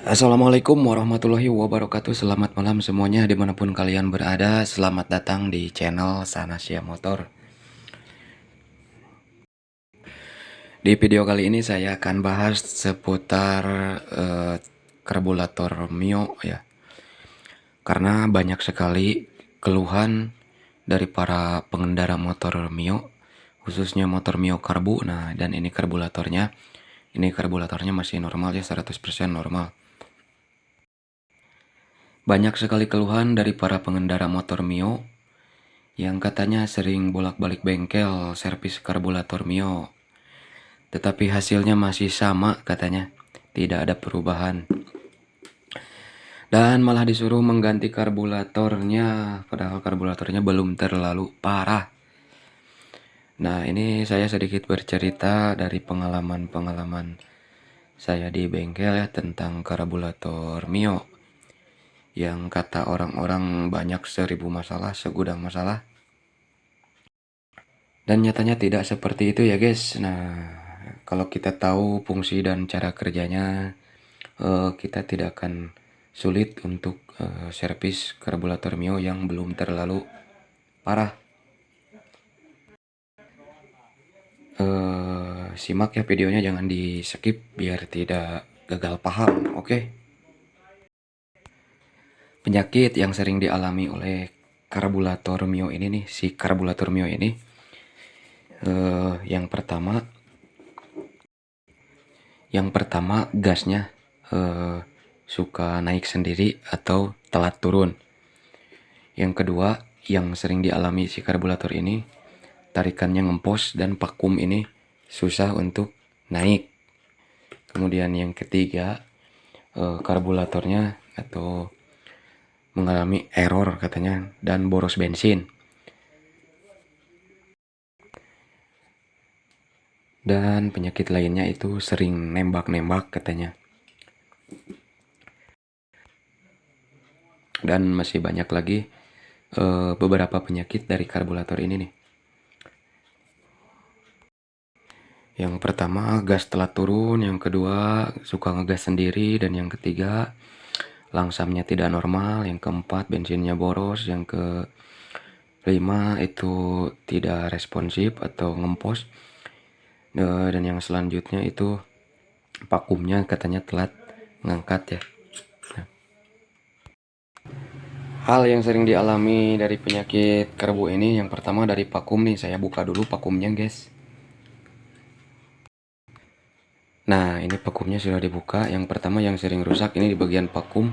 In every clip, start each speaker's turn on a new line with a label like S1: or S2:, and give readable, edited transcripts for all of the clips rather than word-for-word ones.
S1: Assalamualaikum warahmatullahi wabarakatuh. Selamat malam semuanya dimanapun kalian berada. Selamat datang di channel Sanasya Motor. Di video kali ini saya akan bahas seputar karburator Mio ya. Karena banyak sekali keluhan dari para pengendara motor Mio, khususnya motor Mio Karbu. Nah, dan ini karburatornya masih normal ya, 100% normal. Banyak sekali keluhan dari para pengendara motor Mio yang katanya sering bolak-balik bengkel servis karburator Mio. Tetapi hasilnya masih sama katanya, tidak ada perubahan. Dan malah disuruh mengganti karburatornya, padahal karburatornya belum terlalu parah. Nah, ini saya sedikit bercerita dari pengalaman-pengalaman saya di bengkel ya tentang karburator Mio. Yang kata orang-orang banyak 1000 masalah, segudang masalah. Dan nyatanya tidak seperti itu ya guys. Nah, kalau kita tahu fungsi dan cara kerjanya, kita tidak akan sulit untuk servis karburator Mio yang belum terlalu parah. Simak ya videonya, jangan di skip biar tidak gagal paham, oke? Penyakit yang sering dialami oleh karburator Mio ini nih, si karburator Mio ini, yang pertama gasnya suka naik sendiri atau telat turun. Yang kedua, yang sering dialami si karburator ini, tarikannya ngempos dan vakum ini susah untuk naik. Kemudian yang ketiga, karburatornya atau mengalami error katanya dan boros bensin. Dan penyakit lainnya itu sering nembak-nembak katanya. Dan masih banyak lagi beberapa penyakit dari karburator ini nih. Yang pertama gas telat turun, yang kedua suka ngegas sendiri, dan yang ketiga langsamnya tidak normal, yang keempat bensinnya boros, yang kelima itu tidak responsif atau ngempos, dan yang selanjutnya itu vakumnya katanya telat ngangkat ya. Hal yang sering dialami dari penyakit karbu ini, yang pertama dari vakum nih, saya buka dulu vakumnya guys. Nah, ini vakumnya sudah dibuka. Yang pertama yang sering rusak ini di bagian vakum,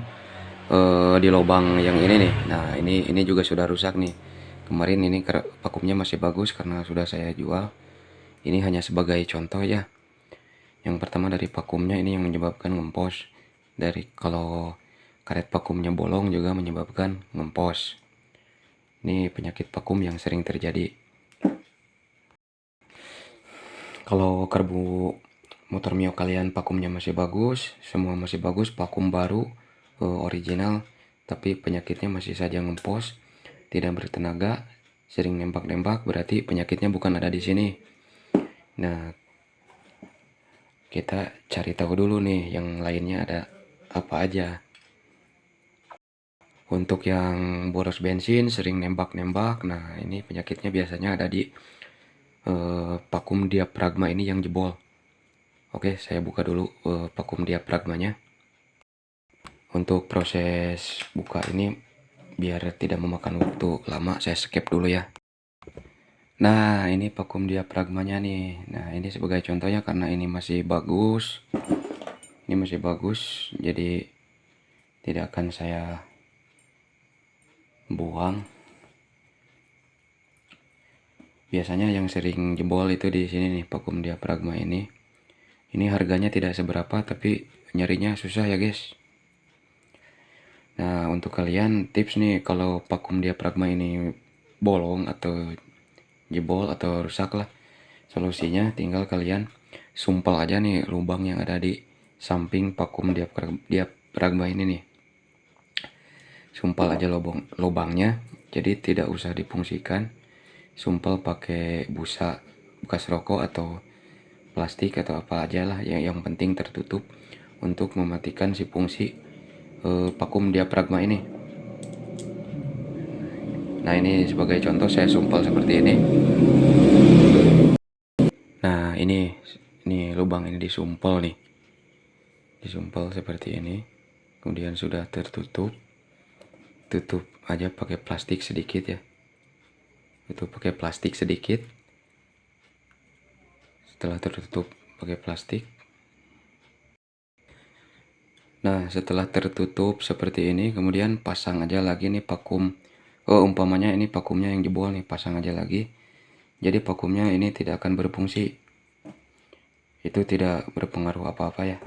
S1: di lubang yang ini nih. Nah, ini juga sudah rusak nih. Kemarin ini vakumnya masih bagus karena sudah saya jual. Ini hanya sebagai contoh ya. Yang pertama dari vakumnya ini yang menyebabkan ngempos. Dari kalau karet vakumnya bolong juga menyebabkan ngempos. Ini penyakit vakum yang sering terjadi. Kalau karbu motor Mio kalian vakumnya masih bagus, semua masih bagus, vakum baru, original, tapi penyakitnya masih saja ngempos, tidak bertenaga, sering nembak-nembak, berarti penyakitnya bukan ada di sini. Nah, kita cari tahu dulu nih yang lainnya ada apa aja. Untuk yang boros bensin, sering nembak-nembak, nah ini penyakitnya biasanya ada di vakum diafragma ini yang jebol. Oke, saya buka dulu vakum diafragmanya. Untuk proses buka ini biar tidak memakan waktu lama, saya skip dulu ya. Nah, ini vakum diafragmanya nih. Nah, ini sebagai contohnya karena ini masih bagus. Ini masih bagus, jadi tidak akan saya buang. Biasanya yang sering jebol itu di sini nih, vakum diafragma ini. Ini harganya tidak seberapa tapi nyarinya susah ya guys. Nah, untuk kalian tips nih, kalau vakum diafragma ini bolong atau jebol atau rusak lah, solusinya tinggal kalian sumpel aja nih lubang yang ada di samping vakum diafragma ini nih. Sumpel aja lubangnya, jadi tidak usah difungsikan. Sumpel pakai busa bekas rokok atau plastik atau apa aja lah, yang penting tertutup untuk mematikan si fungsi vakum diafragma ini. Nah, ini sebagai contoh saya sumpel seperti ini. Nah, ini lubang ini disumpel nih. Disumpel seperti ini. Kemudian sudah tertutup. Tutup aja pakai plastik sedikit ya. Tutup pakai plastik sedikit. Setelah tertutup pakai plastik. Nah, setelah tertutup seperti ini, kemudian pasang aja lagi nih vakum. Umpamanya ini vakumnya yang jebol nih, pasang aja lagi. Jadi vakumnya ini tidak akan berfungsi. Itu tidak berpengaruh apa-apa ya.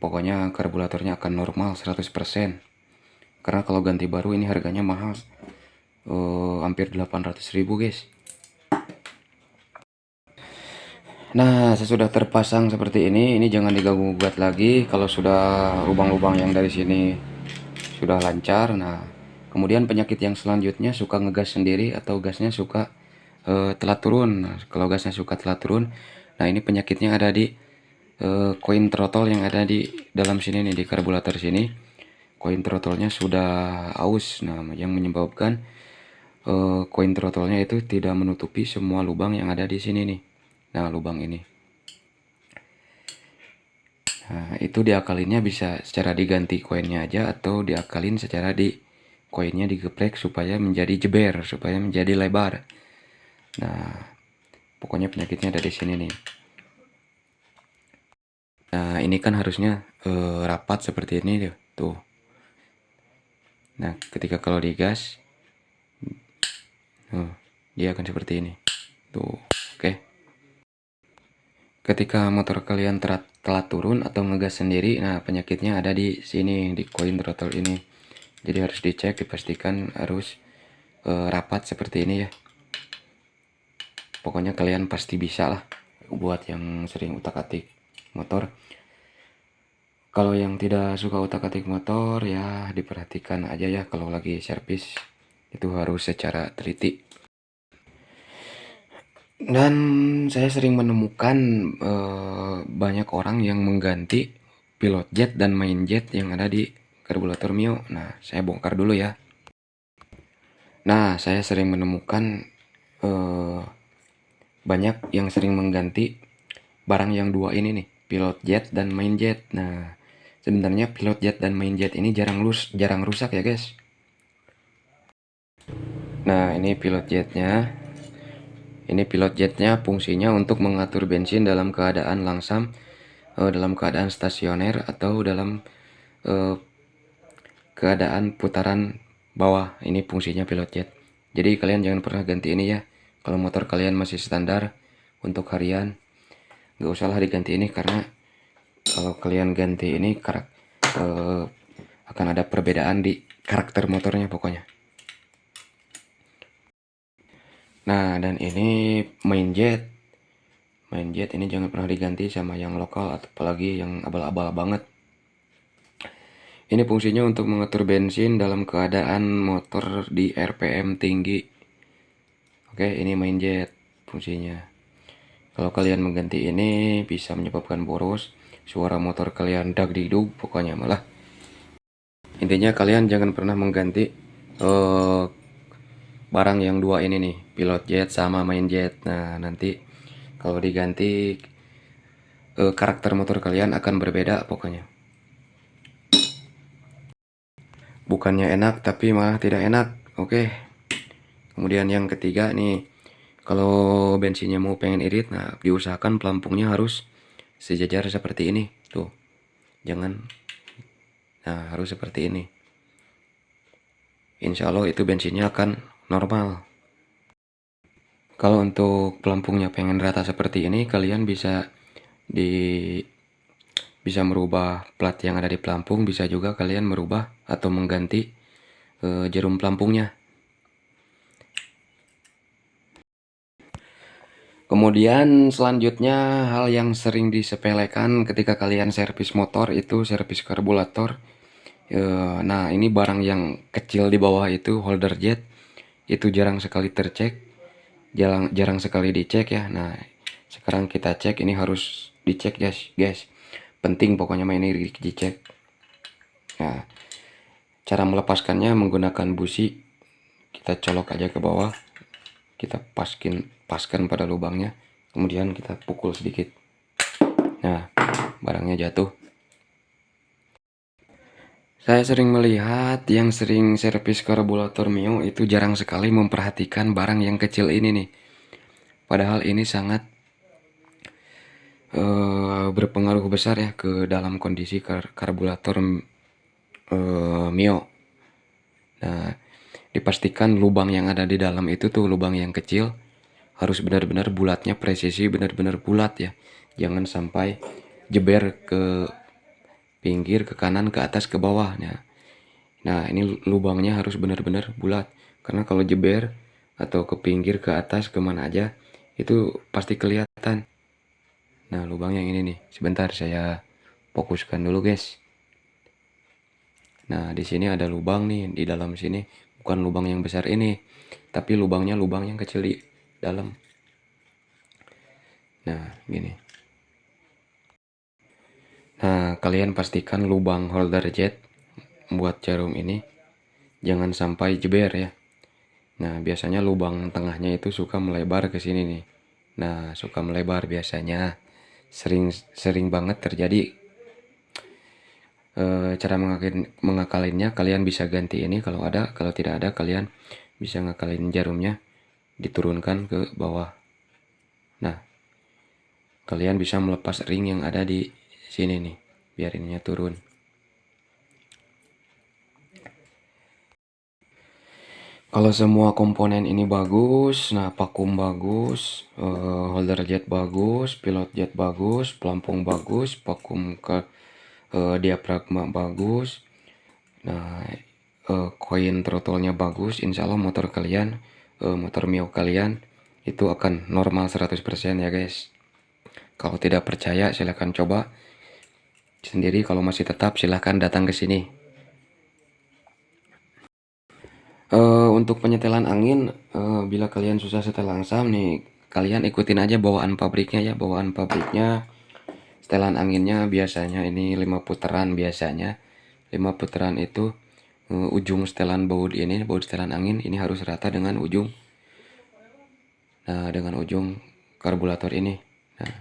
S1: Pokoknya karburatornya akan normal 100%. Karena kalau ganti baru ini harganya mahal. Hampir 800.000 guys. Nah, sesudah terpasang seperti ini jangan diganggu gugat lagi. Kalau sudah lubang-lubang yang dari sini sudah lancar, nah kemudian penyakit yang selanjutnya suka ngegas sendiri atau gasnya suka telat turun. Nah, kalau gasnya suka telat turun, nah ini penyakitnya ada di koin throttle yang ada di dalam sini nih, di karburator sini. Koin throttle-nya sudah aus, nah yang menyebabkan koin throttle-nya itu tidak menutupi semua lubang yang ada di sini nih. Nah, lubang ini. Nah, itu diakalinnya bisa secara diganti koinnya aja atau diakalin secara di koinnya digeprek supaya menjadi jeber, supaya menjadi lebar. Nah, pokoknya penyakitnya ada di sini nih. Nah, ini kan harusnya rapat seperti ini tuh. Nah, ketika kalau digas, dia akan seperti ini. Tuh, oke. Ketika motor kalian telat turun atau ngegas sendiri, nah penyakitnya ada di sini, di koin throttle ini. Jadi harus dicek, dipastikan harus rapat seperti ini ya. Pokoknya kalian pasti bisa lah buat yang sering utak-atik motor. Kalau yang tidak suka utak-atik motor ya diperhatikan aja ya, kalau lagi servis itu harus secara teliti. Dan saya sering menemukan banyak orang yang mengganti pilot jet dan main jet yang ada di karburator Mio. Nah, saya bongkar dulu ya. Nah, saya sering menemukan banyak yang sering mengganti barang yang dua ini nih, pilot jet dan main jet. Nah, sebenarnya pilot jet dan main jet ini jarang rusak ya guys. Nah, ini pilot jetnya. Ini pilot jetnya fungsinya untuk mengatur bensin dalam keadaan langsam, dalam keadaan stasioner, atau dalam keadaan putaran bawah. Ini fungsinya pilot jet. Jadi kalian jangan pernah ganti ini ya. Kalau motor kalian masih standar untuk harian, nggak usahlah diganti ini, karena kalau kalian ganti ini akan ada perbedaan di karakter motornya pokoknya. Nah, dan ini main jet ini jangan pernah diganti sama yang lokal, atau apalagi yang abal-abal banget. Ini fungsinya untuk mengatur bensin dalam keadaan motor di RPM tinggi. Oke, ini main jet fungsinya. Kalau kalian mengganti ini bisa menyebabkan boros, suara motor kalian dag-didug pokoknya malah. Intinya kalian jangan pernah mengganti barang yang dua ini nih, pilot jet sama main jet. Nah, nanti kalau diganti karakter motor kalian akan berbeda pokoknya. Bukannya enak tapi malah tidak enak. Oke. Kemudian yang ketiga nih, kalau bensinnya mau pengen irit, nah diusahakan pelampungnya harus sejajar seperti ini tuh. Jangan, nah harus seperti ini. Insya Allah itu bensinnya akan normal. Kalau untuk pelampungnya pengen rata seperti ini, kalian bisa merubah plat yang ada di pelampung, bisa juga kalian merubah atau mengganti jarum pelampungnya. Kemudian selanjutnya hal yang sering disepelekan ketika kalian servis motor itu servis karburator. Nah, ini barang yang kecil di bawah itu holder jet, itu jarang sekali tercek, jarang sekali dicek ya. Nah, sekarang kita cek, ini harus dicek guys. penting pokoknya ini dicek. Nah, cara melepaskannya menggunakan busi, kita colok aja ke bawah, kita paskan pada lubangnya, kemudian kita pukul sedikit. Nah, barangnya jatuh. Saya sering melihat yang sering servis karburator Mio itu jarang sekali memperhatikan barang yang kecil ini nih. Padahal ini sangat berpengaruh besar ya ke dalam kondisi karburator Mio. Nah, dipastikan lubang yang ada di dalam itu tuh lubang yang kecil harus benar-benar bulatnya, presisi benar-benar bulat ya. Jangan sampai jeber ke pinggir, ke kanan, ke atas, ke bawahnya. Nah, ini lubangnya harus benar-benar bulat. Karena kalau jeber atau ke pinggir, ke atas, kemana aja, itu pasti kelihatan. Nah, lubang yang ini nih. Sebentar saya fokuskan dulu, guys. Nah, di sini ada lubang nih di dalam sini. Bukan lubang yang besar ini, tapi lubangnya lubang yang kecil di dalam. Nah, gini. Nah, kalian pastikan lubang holder jet buat jarum ini jangan sampai jeber ya. Nah, biasanya lubang tengahnya itu suka melebar ke sini nih. Nah, suka melebar biasanya. Sering banget terjadi. Cara mengakalinnya kalian bisa ganti ini kalau ada, kalau tidak ada kalian bisa ngakalin jarumnya diturunkan ke bawah. Nah, kalian bisa melepas ring yang ada di sini nih, biar ininya turun. Kalau semua komponen ini bagus, nah vakum bagus, holder jet bagus, pilot jet bagus, pelampung bagus, vakum ke diafragma bagus, nah koin throttle-nya bagus, insya Allah motor kalian, motor Mio kalian itu akan normal 100% ya guys. Kalau tidak percaya silahkan coba sendiri, kalau masih tetap silahkan datang ke sini. Untuk penyetelan angin, bila kalian susah setel langsam nih, kalian ikutin aja bawaan pabriknya ya. Bawaan pabriknya setelan anginnya biasanya ini 5 putaran biasanya. 5 putaran itu ujung setelan baut ini, baut setelan angin ini harus rata dengan ujung. Nah, dengan ujung karburator ini. Nah,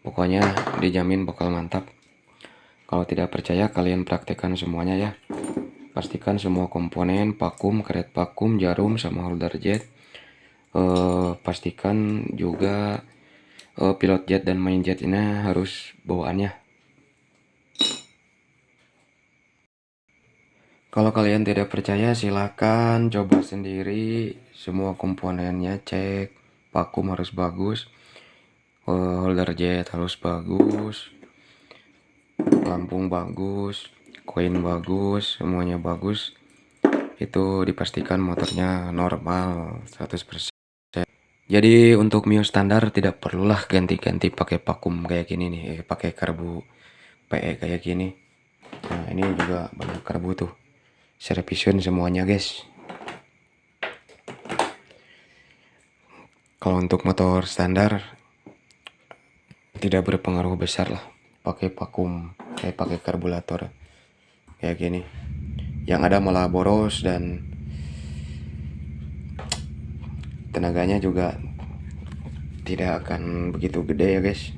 S1: pokoknya dijamin bakal mantap. Kalau tidak percaya kalian praktekkan semuanya ya. Pastikan semua komponen, vakum, karet vakum, jarum, sama holder jet. Pastikan juga pilot jet dan main jet ini harus bawaannya. Kalau kalian tidak percaya silahkan coba sendiri. Semua komponennya cek, vakum harus bagus, holder jet harus bagus, lampu bagus, koin bagus, semuanya bagus. Itu dipastikan motornya normal 100%. Jadi untuk Mio standar tidak perlulah ganti-ganti pakai vakum kayak gini nih, pakai karbu PE kayak gini. Nah, ini juga banyak karbu tuh. Servisun semuanya, guys. Kalau untuk motor standar tidak berpengaruh besar lah pakai vakum, kayak pakai karburator kayak gini. Yang ada malah boros dan tenaganya juga tidak akan begitu gede ya guys.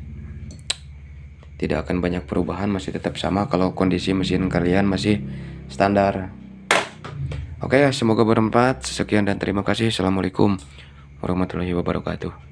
S1: Tidak akan banyak perubahan, masih tetap sama kalau kondisi mesin kalian masih standar. Oke, semoga bermanfaat. Sekian dan terima kasih. Assalamualaikum warahmatullahi wabarakatuh.